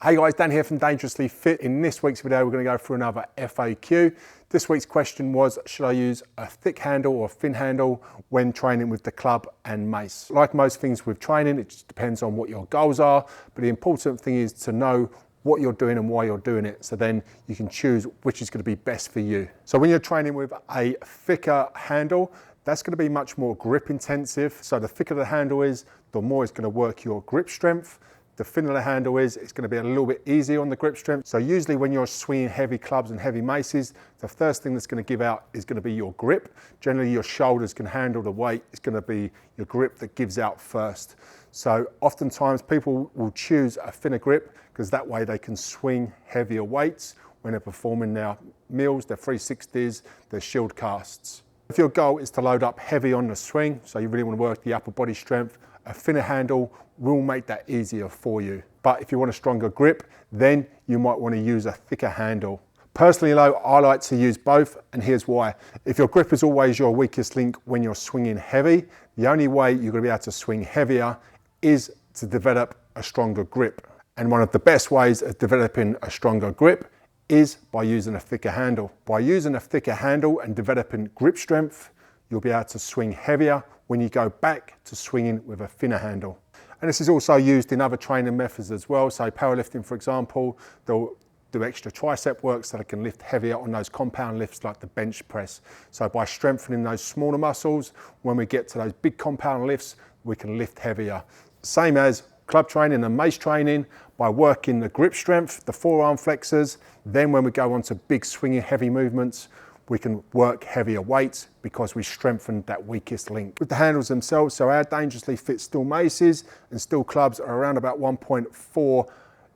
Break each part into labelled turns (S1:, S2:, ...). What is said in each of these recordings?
S1: Hey guys, Dan here from Dangerously Fit. In this week's video, we're going to go through another FAQ. This week's question was, should I use a thick handle or a thin handle when training with the club and mace? Like most things with training, it just depends on what your goals are, but the important thing is to know what you're doing and why you're doing it, so then you can choose which is going to be best for you. So when you're training with a thicker handle, that's going to be much more grip intensive. So the thicker the handle is, the more it's going to work your grip strength. The thinner the handle is, it's going to be a little bit easier on the grip strength. So usually when you're swinging heavy clubs and heavy maces, the first thing that's going to give out is going to be your grip. Generally your shoulders can handle the weight. It's going to be your grip that gives out first. So oftentimes people will choose a thinner grip because that way they can swing heavier weights when they're performing their mills, their 360s, their shield casts. If your goal is to load up heavy on the swing, so you really want to work the upper body strength, a thinner handle will make that easier for you. But if you want a stronger grip, then you might want to use a thicker handle. Personally though, I like to use both, and here's why. If your grip is always your weakest link when you're swinging heavy, the only way you're going to be able to swing heavier is to develop a stronger grip. And one of the best ways of developing a stronger grip is by using a thicker handle. By using a thicker handle and developing grip strength, you'll be able to swing heavier when you go back to swinging with a thinner handle. And this is also used in other training methods as well. So powerlifting, for example, they'll do extra tricep work so they can lift heavier on those compound lifts like the bench press. So by strengthening those smaller muscles, when we get to those big compound lifts, we can lift heavier. Same as club training and mace training, by working the grip strength, the forearm flexors, then when we go on to big swinging heavy movements, we can work heavier weights because we strengthened that weakest link. With the handles themselves, so our Dangerously Fit steel maces and steel clubs are around about 1.4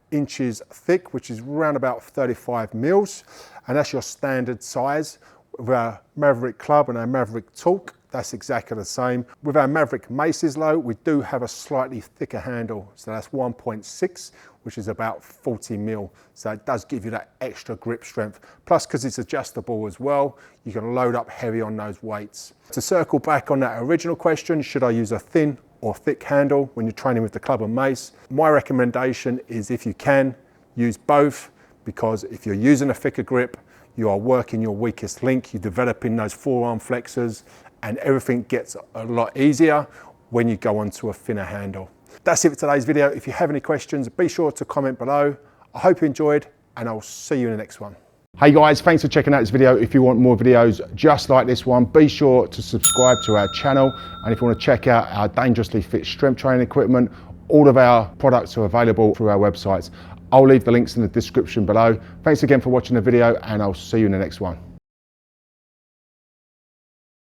S1: inches thick, which is around about 35 mils, and that's your standard size. With our Maverick club and our Maverick Torque, that's exactly the same. With our Maverick maces though, we do have a slightly thicker handle, so that's 1.6, which is about 40 mil. So it does give you that extra grip strength. Plus, because it's adjustable as well, you can load up heavy on those weights. To circle back on that original question, should I use a thin or thick handle when you're training with the club and mace? My recommendation is, if you can, use both, because if you're using a thicker grip, you are working your weakest link, you're developing those forearm flexors, and everything gets a lot easier when you go onto a thinner handle. That's it for today's video. If you have any questions, be sure to comment below. I hope you enjoyed, and I'll see you in the next one. Hey guys, thanks for checking out this video. If you want more videos just like this one, be sure to subscribe to our channel. And if you want to check out our Dangerously Fit strength training equipment, all of our products are available through our websites. I'll leave the links in the description below. Thanks again for watching the video, and I'll see you in the next one.